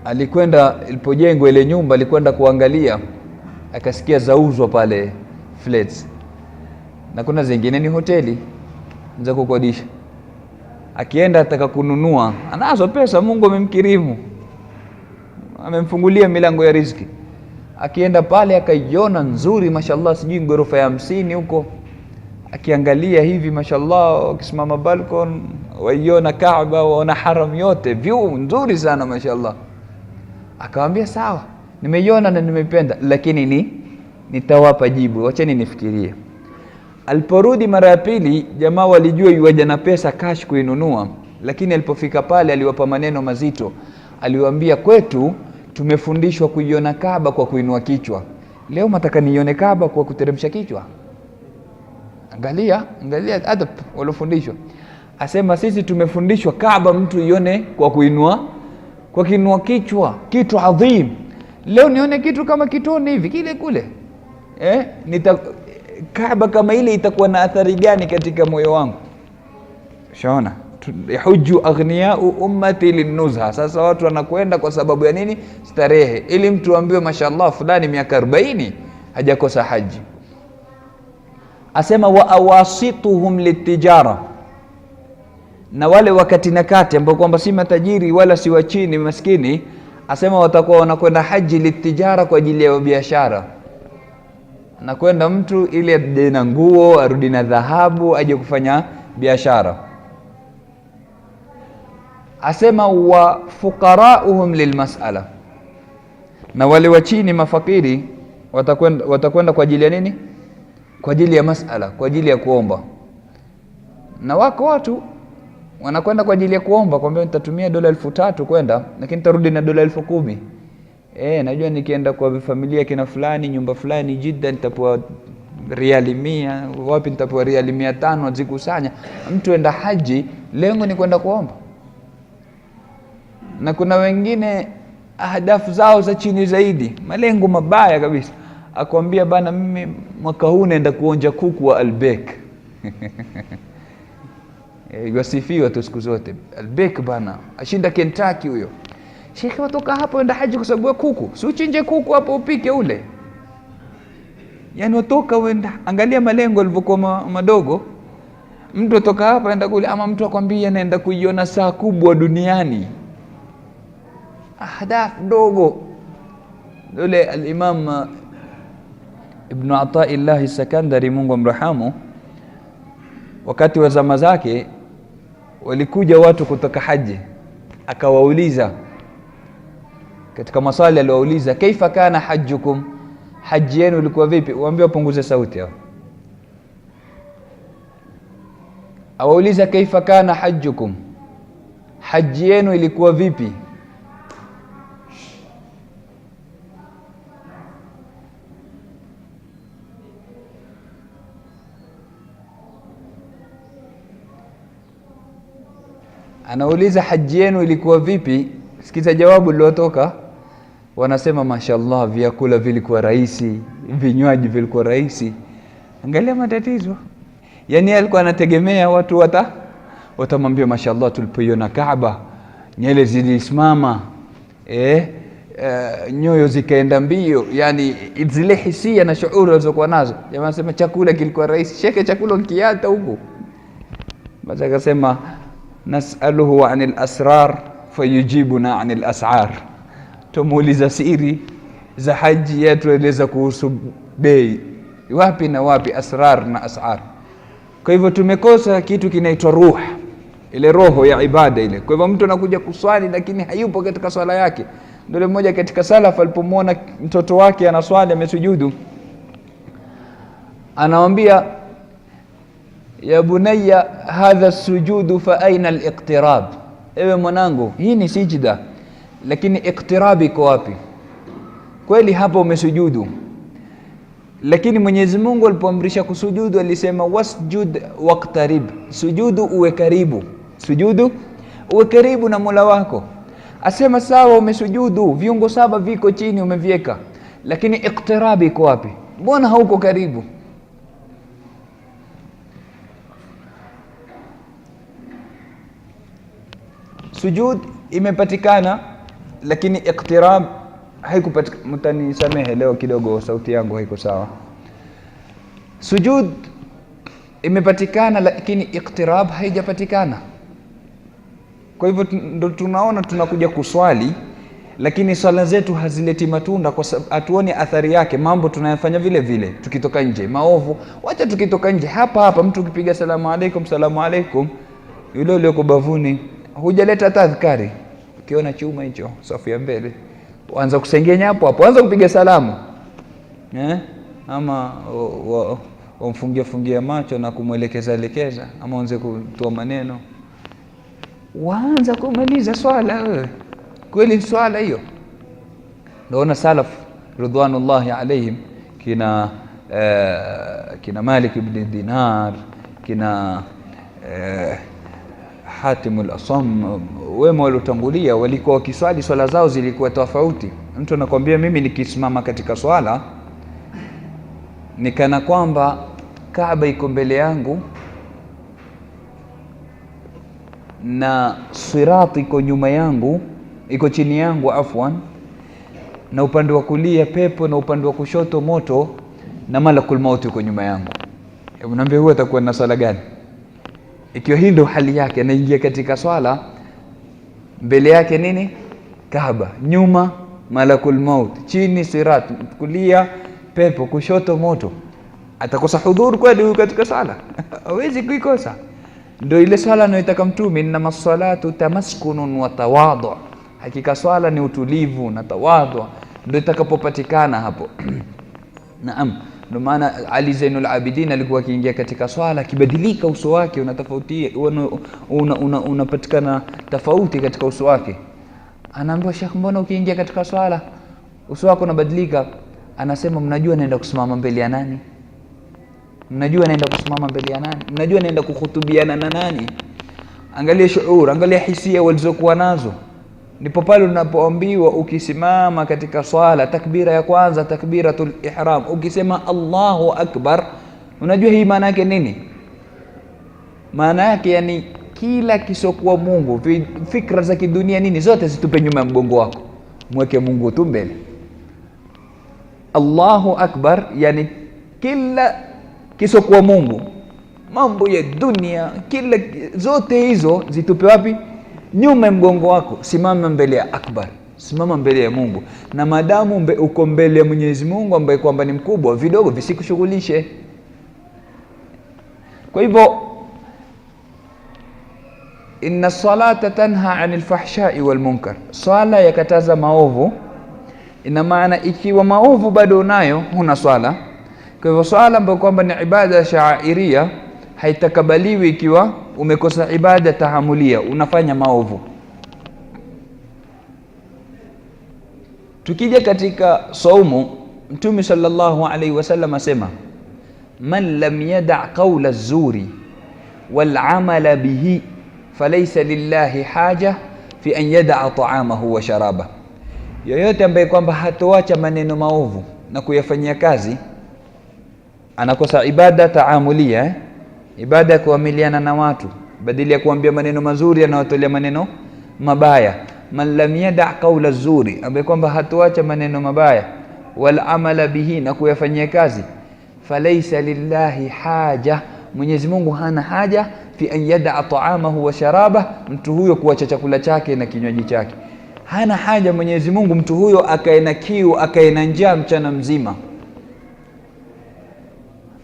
alikwenda ilipojengwa ile nyumba, alikwenda kuangalia, akasikia zauzwa pale flats, na kuna zingine ni hoteli za kukodisha. Akienda ataka kununua, anazo pesa, Mungu amemkirimu, amemfungulia milango ya riziki. Akienda pale akaiona nzuri mashallah, sijui ghorofa ya 50 huko, akiangalia hivi mashallah, akisimama balcony waiona Kaaba, waona haram yote, view nzuri sana mashallah. Akamwambia sawa, nimeiona na nimependa, lakini nitawapa jibu, wacheni nifikirie. Aliporudi mara ya pili, jamaa walijua yuaja na pesa cash kuinunua, lakini alipofika pale aliwapa maneno mazito. Aliwaambia, kwetu tumefundishwa kuiona Kaaba kwa kuinua kichwa, leo mataka nione Kaaba kwa kuteremsha kichwa? Angalia adab walofundishwa. Asema sisi tumefundishwa Kaaba mtu ione kwa kuinua kichwa, kitu adhim. Leo nione kitu kama kitoni hivi kile kule, Kaaba kama ile itakuwa na athari gani katika moyo wangu? Shaona, yahuju aghniyau ummati linuzha. Sasa watu wanakwenda kwa sababu ya nini? Starehe, ili mtu ambiwe mashallah fulani miaka 40 hajakosa haji. Asema wa awasituhum litijara, na wale wakati na kati ambao kwamba si matajiri wala si wa chini maskini, asema watakuwa wanakwenda haji litijara, kwa ajili ya biashara. Anakwenda mtu ili aje na nguo, arudi na dhahabu, aje kufanya biashara. Asema wa fuqarauhum lilmas'ala, na wale wa chini mafakiri watakwenda kwa ajili ya nini? Kwa ajili ya mas'ala, kwa ajili ya kuomba. Na wako watu wanakwenda kwa ajili ya kuomba, kwamba nitatumia $3,000 kwenda, lakini nitarudi na $10,000. Najua nikienda kwa familia kina fulani, nyumba fulani Jeddah, nitapewa riali 100, wapi nitapewa riali 500, zikusanya. Mtu enda haji, lengo ni kwenda kuomba. Na kuna wengine ahdafu zao za chini zaidi, malengo mabaya kabisa. Akwambia bana, mimi mwaka huu naenda kuonja kuku wa Albek. Yasifiwa tu siku zote Albek bana, ashinda Kentucky huyo. Sheikh, watoka hapo enda haji kwa sababu ya kuku? Si uchinje kuku hapo upike ule. Yani watoka wenda, angalia malengo yalivyokuwa madogo. Mtu atoka hapa enda kule, ama mtu akwambia naenda kuiona saa kubwa duniani, ahdaf dogo. Dole al-Imam Ibn Ata'illah Sakandari, Mungu amrahamu, wakati wa zama zake walikuja watu kutoka haji, akawauliza katika maswali aliwauliza, kaifa kana hajjukum, haji yenu ilikuwa vipi? Waambie wapunguze sauti hao. Awauliza kaifa kana hajjukum, haji yenu ilikuwa vipi? Anauliza haji yenu ilikuwa vipi? Sikiza jawabu lilotoka. Wanasema mashallah, vyakula vilikuwa rahisi, vinywaji vilikuwa rahisi. Angalia matatizo. Yani alikuwa anategemea watu watamwambia mashallah, tulipoiona Kaaba nyele zilisimama, nyoyo zikaenda mbio, yani zile hisia na shughuli walizokuwa nazo. Jamaa anasema chakula kilikuwa rahisi. Sheke, chakula kiata huko. Basi akasema nas'aluhu 'anil asrar fayujibuna 'anil as'ar. Tumuuliza siri za haji yetu, eleza kuhusu bei, wapi na wapi, asrar na as'ar. Kwa hivyo tumekosa kitu kinaitwa ruh, ile roho ya ibada ile. Kwa hivyo mtu anakuja kuswali lakini hayupo katika swala yake. Ndio mmoja katika salaf alipomwona mtoto wake anaswali amesujudu, anamwambia ya bunayya hadha sujudu fa aina al-iqtirab, ewe mwanangu, hii ni sijda, lakini iqtirab iko wapi? Kweli hapo umesujudu, lakini Mwenyezi Mungu alipoamrisha kusujudu alisema wasjud waqtarib, sujudu uwe karibu, sujudu uwe karibu na Mola wako. Asema sawa, umesujudu, viungo 7 viko chini umeviweka, lakini iqtirab iko wapi? Mbona hauko karibu? Sujud imepatikana, lakini iqtirab haikupatikana. Mtanisamehe leo kidogo sauti yangu haiko sawa. Sujud imepatikana lakini iqtirab haijapatikana. Kwa hivyo ndo tunaona tunakuja kuswali lakini swala zetu hazileti matunda kwa sababu hatuoni athari yake. Mambo tunayafanya vile vile tukitoka nje, maovu wacha tukitoka nje. Hapa mtu ukipiga salamu alaikum, yule uliyoko bavuni hujaleta tadhkari. Ukiona chuma hicho safu ya mbele, anza kusengenya hapo, anza kupiga salamu ama umfungia macho na kumwelekeza, ama anze kutoa maneno, waanza kumaliza swala wewe. Kweli swala hiyo? Naona salaf ridwanullahi alaihim kina Malik ibn Dinar, kina Hatim al-Asam, wema waliotangulia walikuwa wakiswali swala zao zilikuwa tofauti. Mtu anakuambia mimi nikisimama katika swala nikana kwamba Kaaba iko mbele yangu na sirati iko nyuma yangu, iko chini yangu afwan, na upande wa kulia pepo na upande wa kushoto moto, na malakul maut iko nyuma yangu. Hebu niambie huwa atakuwa na swala gani? Ikiwa hii ndio hali yake, anaingia katika swala mbele yake nini? Kaaba, nyuma malakul maut, chini sirat, kulia pepo, kushoto moto. Atakosa hudhur kweli huyu katika swala? Hawezi kuikosa. Ndio ile swala anayotaka Mtume, inna as-salatu tamaskunun wa tawadhu. Hakika swala ni utulivu na tawadhu, ndio itakapopatikana hapo. Naam, ndio maana Ali Zainul Abidin alikuwa akiingia katika swala kibadilika uso wake unatofautia, unapatikana tofauti katika uso wake. Anaambiwa, Sheikh, mbona ukiingia katika swala uso wako unabadilika? Anasema, mnajua naenda kusimama mbele ya nani? Mnajua naenda kusimama mbele ya nani? Mnajua naenda kuhutubiana na nani? Angalia shuur, angalia hisia walizokuwa nazo. Ndipo pale unapoambiwa ukisimama katika swala, takbira ya kwanza, takbiratul ihram, ukisema Allahu akbar, unajua hii maana yake nini? Maana yake yani kila kisokuwa Mungu, fikra za kidunia nini, zote zitupe nyuma ya mgongo wako, mweke Mungu tu mbele. Allahu akbar yani kila kisokuwa Mungu, mambo ya dunia, kila zote hizo zitupe wapi? Nyuma ya mgongo wako. Simama mbele ya akbar, simama mbele ya Mungu. Na madamu uko mbele ya Mwenyezi Mungu ambaye kwamba ni mkubwa, vidogo visikushughulishe. Kwa hivyo inna salata tanha anil fahsha'i wal munkar, swala yakataza maovu. Ina maana ikiwa maovu bado unayo, huna swala. Kwa hivyo swala ambayo kwamba ni ibada sha'airia haitakabaliwi ikiwa umekosa ibada tahamulia, unafanya maovu. Tukija katika saumu, Mtume sallallahu alaihi wasallam asema, man lam yada' qawla az-zuri wal 'amala bihi falaysa lillahi haja fi an yada'a ta'amahu wa sharaba. Yoyote ambaye kwamba hatoacha maneno maovu na kuyafanyia kazi, anakosa ibada taamulia, ibada ya kuamiliana na watu, badala ya kuambia maneno mazuri anawatolea maneno mabaya. Man lam yada' qawla az-zuri, ambaye kwamba hatoacha maneno mabaya, wal amala bihi, na kuyafanyia kazi, falaysa lillahi haja, Mwenyezi Mungu hana haja fi an yada'a ta'amahu wa sharaba, mtu huyo kuacha chakula chake na kinywaji chake. Hana haja Mwenyezi Mungu mtu huyo akae na kiu, akae na njaa mchana mzima.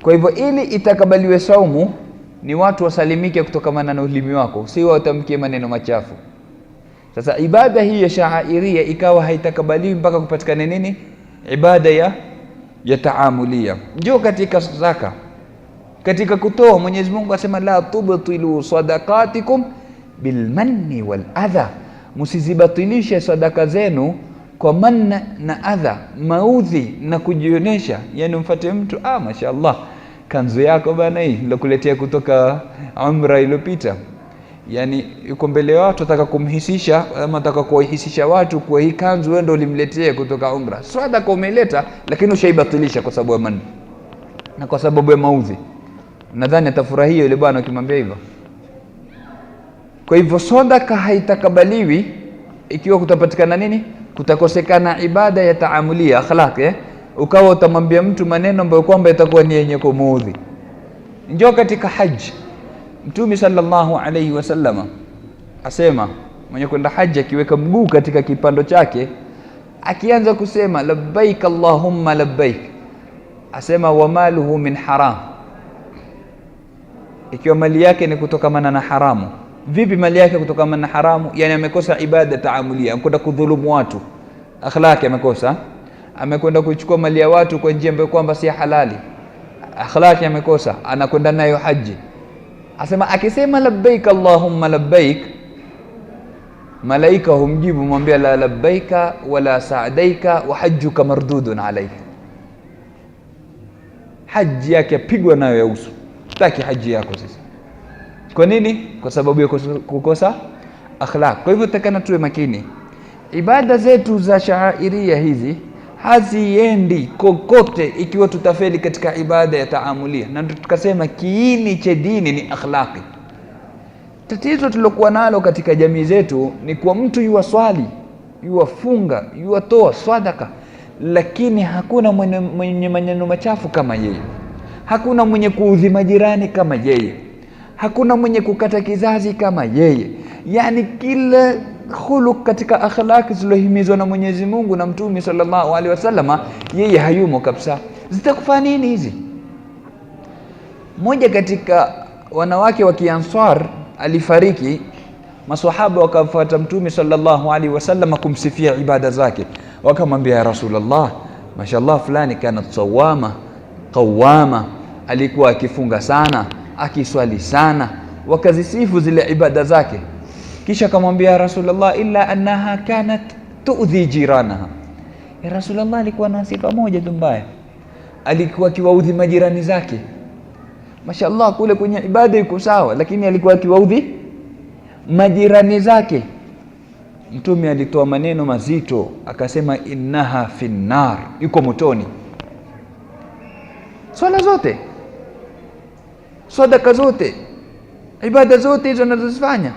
Kwa hivyo ili itakabaliwe saumu ni watu wasalimike kutokamana na ulimi wako, si watamkie maneno machafu. Sasa ibada hii ya sha'airia ikawa haitakabaliwi mpaka kupatikane nini? Ibada ya taamulia. Njoo katika zaka, katika kutoa, Mwenyezi Mungu asema la tubtilu sadaqatikum bilmanni wal adha, msizibatilishe sadaka zenu kwa manna na adha, maudhi na kujionesha. Yani mfuate mtu, mashaallah, kanzu yako bana hii nilokuletea kutoka umra iliyopita, yani yuko mbele ya watu, ataka kumhisisha ama ataka kuwahisisha watu kwa hii kanzu wewe ndio ulimletea kutoka umra. Sadaka umeleta lakini ushaibatilisha kwa sababu ya manna na kwa sababu ya maudhi. Nadhani atafurahia yule bwana ukimwambia hivyo. Kwa hivyo sadaka haitakabaliwi ikiwa kutapatikana nini? Kutakosekana ibada ya taamulia, akhlaq, ukawa utamwambia mtu maneno ambayo kwamba itakuwa ni yenye kumuudhi. Njoo katika haji, Mtume sallallahu alayhi wasallama asema mwenye kwenda haji akiweka mguu katika kipando chake, akianza kusema labbaik allahumma labbaik, asema wa maluhu min haram, ikiwa mali yake ni kutokamana na haramu. Vipi mali yake kutokamana na haramu? Yani amekosa ibada taamulia, amekwenda kudhulumu watu, akhlaqi amekosa, amekwenda kuchukua mali ya watu kwa njia ambayo kwamba si halali, akhlaqi amekosa, anakwenda nayo haji. Asema akisema labbaik allahumma labbaik, malaika humjibu mwambia la labbaika wala sa'daika wa hajjuka mardudun alayk. Haji yake pigwa nayo ya uso, taki haji yako sasa. Kwa nini? Kwa sababu ya kukosa akhlaq. Kwa hivyo takana tuwe makini. Ibada zetu za shairia hizi haziendi kokote ikiwa tutafeli katika ibada ya taamulia, na tukasema kiini cha dini ni akhlaqi. Tatizo tulokuwa nalo katika jamii zetu ni kwa mtu yuwaswali, yuwafunga, yuwatoa sadaka, lakini hakuna mwenye maneno machafu kama yeye, hakuna mwenye kuudhi majirani kama yeye, hakuna mwenye kukata kizazi kama yeye. Yani kila khuluq katika akhlaq zilohimizwa na Mwenyezi Mungu na Mtume sallallahu alaihi wasallama, yeye hayumo kabisa. Zitakufaa nini hizi? Mmoja katika wanawake wa Kiansar alifariki, maswahaba wakamfuata Mtume sallallahu alaihi wasallam kumsifia ibada zake, wakamwambia ya Rasulullah, mashallah fulani kana sawama qawama, alikuwa akifunga sana, akiswali sana, wakazisifu zile ibada zake. Kisha akamwambia ya Rasulullah, illa annaha kanat tu'dhi jiranaha, ya Rasulullah alikuwa na sifa moja tu mbaya, alikuwa akiwaudhi majirani zake. Mashallah kule kwenye ibada yuko sawa, lakini alikuwa akiwaudhi majirani zake. Mtume alitoa maneno mazito akasema, innaha finnar, yuko motoni. Swala zote, sadaka zote, ibada zote hizo anazozifanya,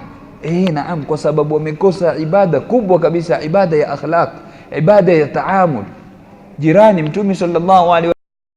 naam, kwa sababu wamekosa ibada kubwa kabisa, ibada ya akhlaq, ibada ya taamul jirani. Mtume sallallahu alaihi